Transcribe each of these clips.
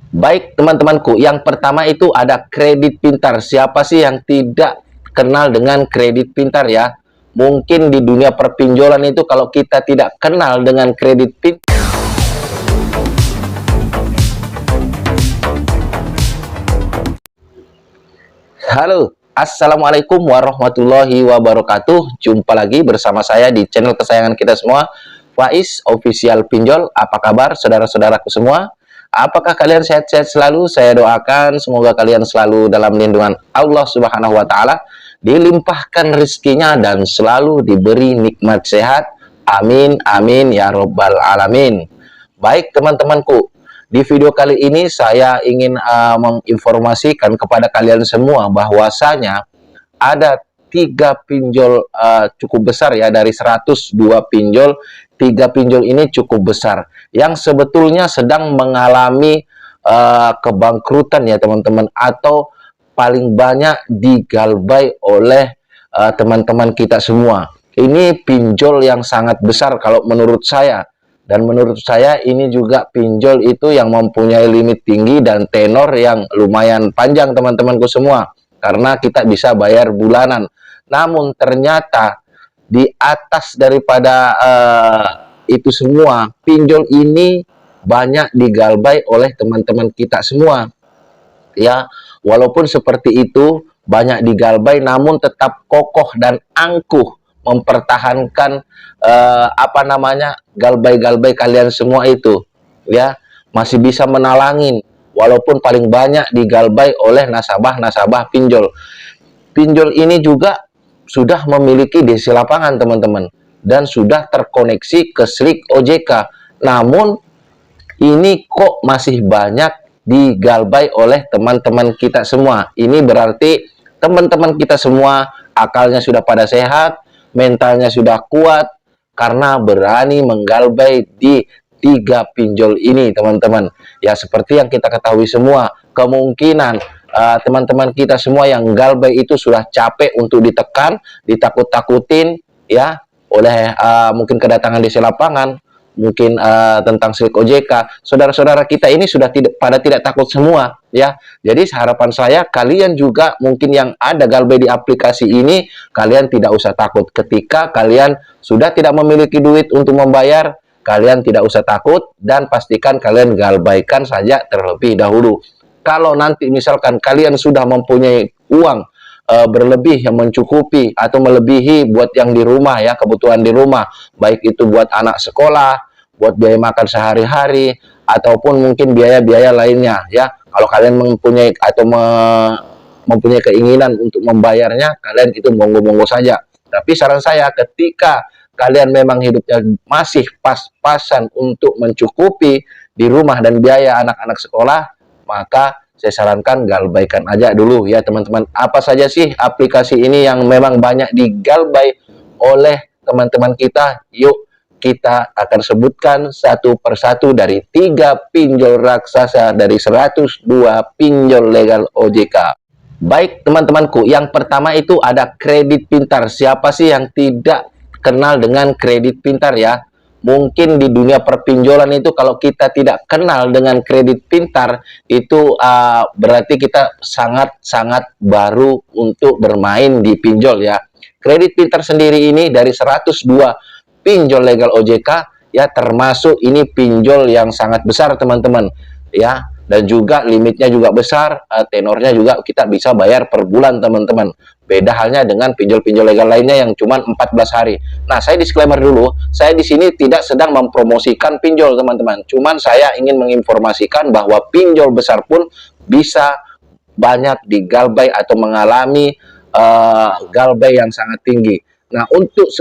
Baik teman-temanku, yang pertama itu ada kredit pintar. Siapa sih yang tidak kenal dengan kredit pintar ya? Mungkin di dunia perpinjolan itu kalau kita tidak kenal dengan kredit pintar. Halo, Assalamualaikum warahmatullahi wabarakatuh. Jumpa lagi bersama saya di channel kesayangan kita semua, Faiz Official Pinjol. Apa kabar saudara-saudaraku semua? Apakah kalian sehat-sehat selalu? Saya doakan semoga kalian selalu dalam lindungan Allah Subhanahu wa taala, dilimpahkan rezekinya dan selalu diberi nikmat sehat. Amin amin ya robbal alamin. Baik teman-temanku, di video kali ini saya ingin menginformasikan kepada kalian semua bahwasanya ada 3 pinjol cukup besar ya, dari 102 pinjol. 3 pinjol ini cukup besar yang sebetulnya sedang mengalami kebangkrutan ya teman-teman, atau paling banyak digalbai oleh teman-teman kita semua. Ini pinjol yang sangat besar kalau menurut saya. Dan menurut saya ini juga pinjol itu yang mempunyai limit tinggi dan tenor yang lumayan panjang teman-temanku semua. Karena kita bisa bayar bulanan. Namun ternyata di atas daripada itu semua, pinjol ini banyak digalbai oleh teman-teman kita semua. Ya, walaupun seperti itu, banyak digalbai namun tetap kokoh dan angkuh mempertahankan galbai-galbai kalian semua itu, ya, masih bisa menalangin walaupun paling banyak digalbai oleh nasabah-nasabah pinjol. Pinjol ini juga sudah memiliki DC lapangan teman-teman, dan sudah terkoneksi ke Slik OJK. Namun ini kok masih banyak digalbai oleh teman-teman kita semua. Ini berarti teman-teman kita semua akalnya sudah pada sehat, mentalnya sudah kuat, karena berani menggalbai di 3 pinjol ini teman-teman. Ya seperti yang kita ketahui semua, kemungkinan teman-teman kita semua yang galbai itu sudah capek untuk ditekan, ditakut-takutin ya oleh mungkin kedatangan DC lapangan, mungkin tentang Slik OJK. Saudara-saudara kita ini sudah tidak takut semua ya. Jadi harapan saya kalian juga mungkin yang ada galbay di aplikasi ini, kalian tidak usah takut. Ketika kalian sudah tidak memiliki duit untuk membayar, kalian tidak usah takut dan pastikan kalian galbaikan saja terlebih dahulu. Kalau nanti misalkan kalian sudah mempunyai uang berlebih yang mencukupi atau melebihi buat yang di rumah ya, kebutuhan di rumah, baik itu buat anak sekolah, buat biaya makan sehari-hari, ataupun mungkin biaya-biaya lainnya ya. Kalau kalian mempunyai atau mempunyai keinginan untuk membayarnya, kalian itu monggo-monggo saja. Tapi saran saya, ketika kalian memang hidupnya masih pas-pasan untuk mencukupi di rumah dan biaya anak-anak sekolah, maka saya sarankan galbaikan aja dulu ya teman-teman. Apa saja sih aplikasi ini yang memang banyak digalbai oleh teman-teman kita? Yuk kita akan sebutkan satu persatu dari 3 pinjol raksasa dari 102 pinjol legal OJK. Baik teman-temanku, yang pertama itu ada kredit pintar. Siapa sih yang tidak kenal dengan kredit pintar ya? Mungkin di dunia perpinjolan itu kalau kita tidak kenal dengan kredit pintar itu berarti kita sangat-sangat baru untuk bermain di pinjol ya. Kredit pintar sendiri ini dari 102 pinjol legal OJK ya, termasuk ini pinjol yang sangat besar teman-teman ya, dan juga limitnya juga besar, tenornya juga kita bisa bayar per bulan teman-teman. Beda halnya dengan pinjol-pinjol legal lainnya yang cuma 14 hari. Nah, saya disclaimer dulu, saya di sini tidak sedang mempromosikan pinjol teman-teman. Cuman saya ingin menginformasikan bahwa pinjol besar pun bisa banyak digalbai atau mengalami galbai yang sangat tinggi. Nah, untuk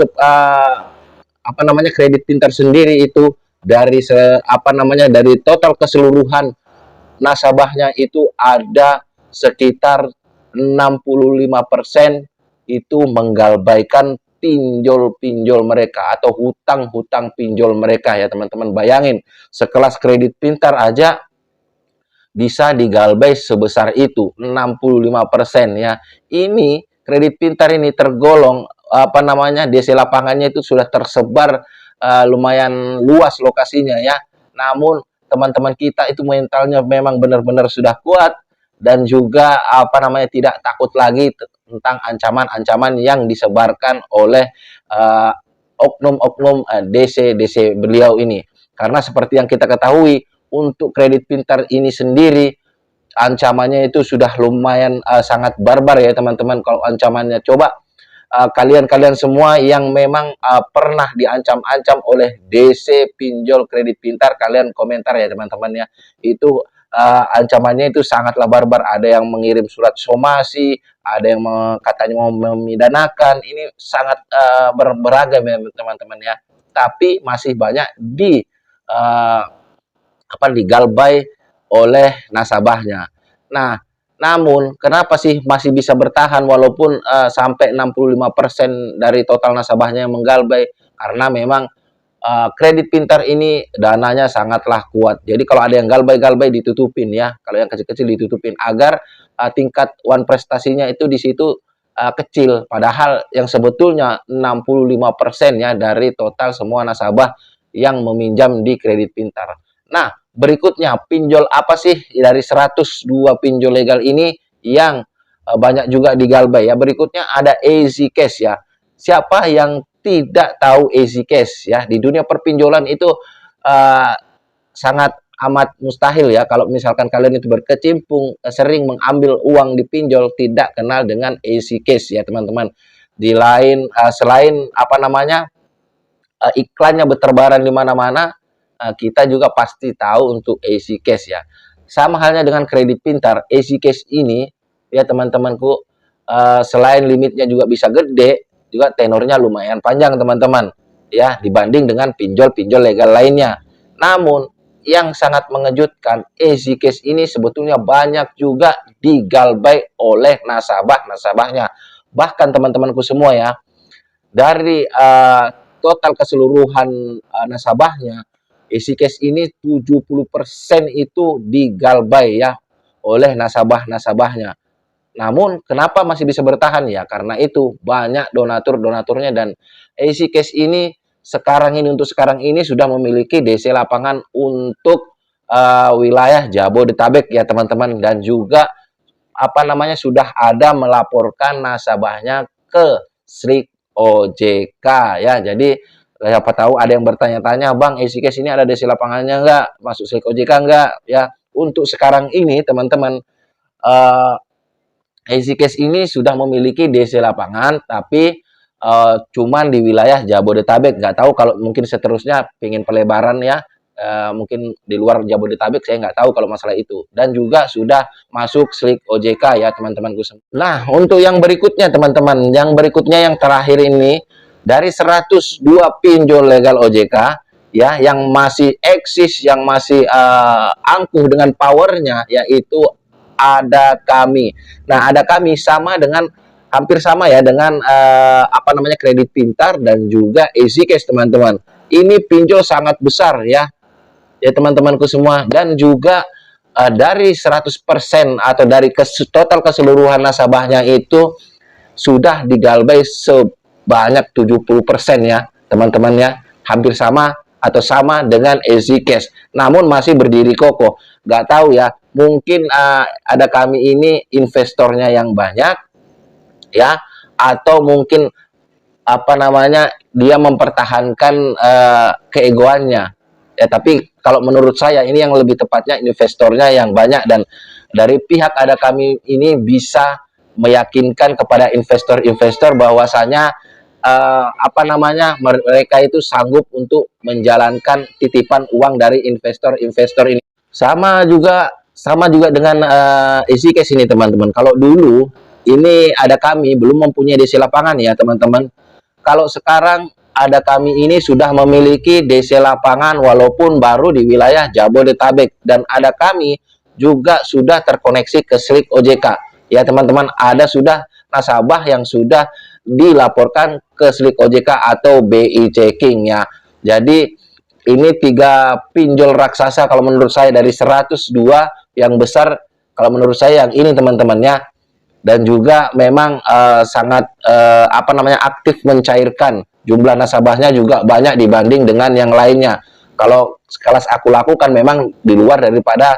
kredit pintar sendiri itu dari dari total keseluruhan nasabahnya itu ada sekitar 65% itu menggalbaikan pinjol-pinjol mereka atau hutang-hutang pinjol mereka ya teman-teman. Bayangin, sekelas kredit pintar aja bisa digalbai sebesar itu, 65% ya. Ini kredit pintar ini tergolong DC lapangannya itu sudah tersebar lumayan luas lokasinya ya. Namun teman-teman kita itu mentalnya memang benar-benar sudah kuat, dan juga apa namanya, tidak takut lagi tentang ancaman-ancaman yang disebarkan oleh oknum-oknum DC beliau ini. Karena seperti yang kita ketahui, untuk kredit pintar ini sendiri ancamannya itu sudah lumayan sangat barbar ya teman-teman. Kalau ancamannya, coba kalian-kalian semua yang memang pernah diancam-ancam oleh DC pinjol kredit pintar, kalian komentar ya teman-teman ya. Itu ancamannya itu sangatlah barbar. Ada yang mengirim surat somasi, ada yang katanya mau memidanakan. Ini sangat beragam ya teman-teman ya. Tapi masih banyak digalbay oleh nasabahnya. Nah, namun kenapa sih masih bisa bertahan walaupun sampai 65% dari total nasabahnya yang menggalbay? Karena memang kredit pintar ini dananya sangatlah kuat. Jadi kalau ada yang galbay-galbay, ditutupin ya. Kalau yang kecil-kecil ditutupin agar tingkat one prestasinya itu di situ kecil. Padahal yang sebetulnya 65% ya dari total semua nasabah yang meminjam di kredit pintar. Nah, berikutnya, pinjol apa sih dari 102 pinjol legal ini yang banyak juga digalbay ya? Berikutnya ada Easy Cash ya. Siapa yang tidak tahu Easy Cash ya? Di dunia perpinjolan itu sangat amat mustahil ya kalau misalkan kalian itu berkecimpung sering mengambil uang di pinjol tidak kenal dengan Easy Cash ya teman-teman. Di lain selain apa namanya, iklannya berterbaran di mana-mana, kita juga pasti tahu untuk Easy Cash ya. Sama halnya dengan kredit pintar, Easy Cash ini ya teman-temanku, selain limitnya juga bisa gede, juga tenornya lumayan panjang teman-teman ya, dibanding dengan pinjol-pinjol legal lainnya. Namun yang sangat mengejutkan, Easy Cash ini sebetulnya banyak juga digalbay oleh nasabah-nasabahnya. Bahkan teman-temanku semua ya, dari total keseluruhan nasabahnya, Easy Cash ini 70% itu digalbay ya oleh nasabah-nasabahnya. Namun kenapa masih bisa bertahan ya? Karena itu banyak donatur-donaturnya, dan Easy Cash ini untuk sekarang ini sudah memiliki DC lapangan untuk wilayah Jabodetabek ya teman-teman, dan juga apa namanya, sudah ada melaporkan nasabahnya ke Slik OJK ya. Jadi siapa tahu ada yang bertanya-tanya, Bang, Easy Cash ini ada DC lapangannya nggak? Masuk Slik OJK nggak? Ya, untuk sekarang ini teman-teman, Easy Cash ini sudah memiliki DC lapangan, tapi cuman di wilayah Jabodetabek. Nggak tahu kalau mungkin seterusnya pengen pelebaran ya, mungkin di luar Jabodetabek, saya nggak tahu kalau masalah itu. Dan juga sudah masuk Slik OJK ya teman-temanku. Nah, untuk yang berikutnya teman-teman, yang berikutnya yang terakhir ini, dari 102 pinjol legal OJK ya yang masih eksis, yang masih angkuh dengan powernya, yaitu ada kami. Nah, ada kami sama dengan, hampir sama ya dengan apa namanya, kredit pintar dan juga Easy Cash teman-teman. Ini pinjol sangat besar ya teman-temanku semua, dan juga dari 100% atau dari total keseluruhan nasabahnya itu sudah digalbay sebanyak 70% ya teman-teman ya, hampir sama atau sama dengan Easy Cash, namun masih berdiri kokoh. Nggak tahu ya, mungkin ada kami ini investornya yang banyak ya, atau mungkin apa namanya, dia mempertahankan keegoannya ya. Tapi kalau menurut saya ini yang lebih tepatnya investornya yang banyak, dan dari pihak ada kami ini bisa meyakinkan kepada investor-investor bahwasanya apa namanya, mereka itu sanggup untuk menjalankan titipan uang dari investor-investor ini. Sama juga dengan Easy Cash ini teman-teman. Kalau dulu ini ada kami belum mempunyai DC lapangan ya teman-teman. Kalau sekarang ada kami ini sudah memiliki DC lapangan walaupun baru di wilayah Jabodetabek, dan ada kami juga sudah terkoneksi ke Slik OJK ya teman-teman. Ada sudah nasabah yang sudah dilaporkan ke Slik OJK atau BI checking ya. Jadi ini 3 pinjol raksasa kalau menurut saya dari 102 yang besar, kalau menurut saya yang ini teman-temannya. Dan juga memang sangat apa namanya, aktif mencairkan, jumlah nasabahnya juga banyak dibanding dengan yang lainnya. Kalau kelas aku lakukan memang di luar daripada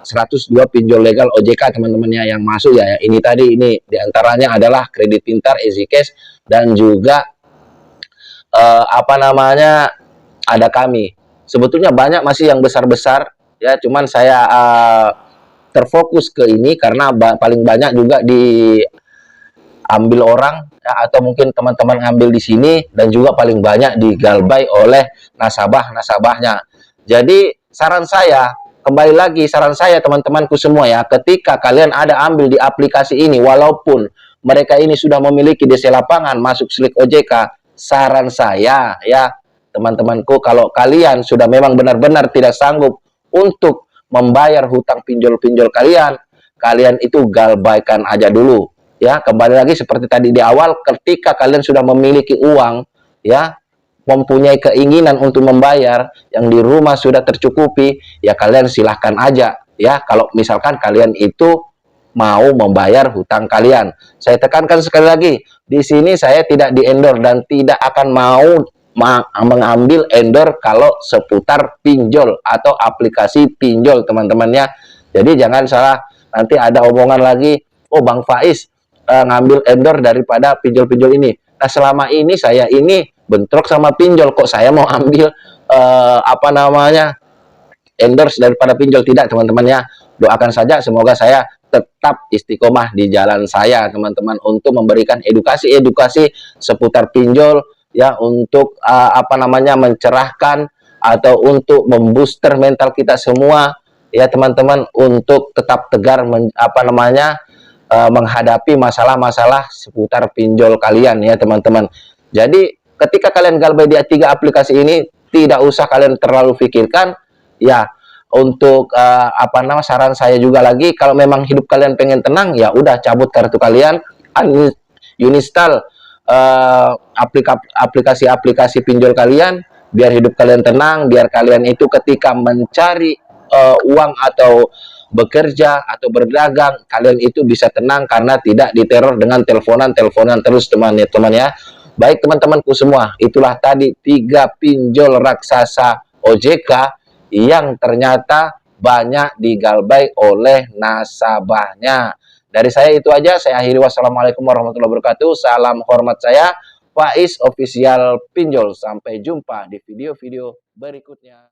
102 pinjol legal OJK teman-temannya yang masuk ya. Ini tadi, ini diantaranya adalah Kredit Pintar, EasyCash, dan juga apa namanya, ada kami. Sebetulnya banyak masih yang besar-besar ya, cuman saya terfokus ke ini karena paling banyak juga diambil orang ya, atau mungkin teman-teman ngambil di sini, dan juga paling banyak digalbay oleh nasabah-nasabahnya. Jadi saran saya, kembali lagi saran saya teman-temanku semua ya, ketika kalian ada ambil di aplikasi ini, walaupun mereka ini sudah memiliki DC lapangan masuk slik OJK, saran saya ya teman-temanku, kalau kalian sudah memang benar-benar tidak sanggup untuk membayar hutang pinjol-pinjol kalian, kalian itu galbaikan aja dulu ya. Kembali lagi seperti tadi di awal, ketika kalian sudah memiliki uang ya, mempunyai keinginan untuk membayar, yang di rumah sudah tercukupi, ya kalian silahkan aja ya, kalau misalkan kalian itu mau membayar hutang kalian. Saya tekankan sekali lagi, di sini saya tidak di-endorse dan tidak akan mau mengambil endorse kalau seputar pinjol atau aplikasi pinjol teman-temannya. Jadi jangan salah, nanti ada omongan lagi, oh Bang Faiz ngambil endorse daripada pinjol-pinjol ini. Nah selama ini saya ini bentrok sama pinjol, kok saya mau ambil apa namanya, endorse daripada pinjol? Tidak teman-teman ya. Doakan saja semoga saya tetap istiqomah di jalan saya teman-teman, untuk memberikan edukasi-edukasi seputar pinjol ya, untuk apa namanya, mencerahkan atau untuk membooster mental kita semua ya teman-teman, untuk tetap tegar apa namanya, menghadapi masalah-masalah seputar pinjol kalian ya teman-teman. Jadi ketika kalian galbay di 3 aplikasi ini, tidak usah kalian terlalu pikirkan ya. Untuk apa namanya, saran saya juga lagi, kalau memang hidup kalian pengen tenang, ya udah cabut kartu kalian, uninstall aplikasi-aplikasi pinjol kalian, biar hidup kalian tenang, biar kalian itu ketika mencari uang atau bekerja atau berdagang, kalian itu bisa tenang karena tidak diteror dengan teleponan terus teman-teman ya. Baik teman-temanku semua, itulah tadi 3 pinjol raksasa OJK yang ternyata banyak digalbay oleh nasabahnya. Dari saya itu aja, saya akhiri. Wassalamualaikum warahmatullahi wabarakatuh. Salam hormat saya, Faiz Official Pinjol. Sampai jumpa di video-video berikutnya.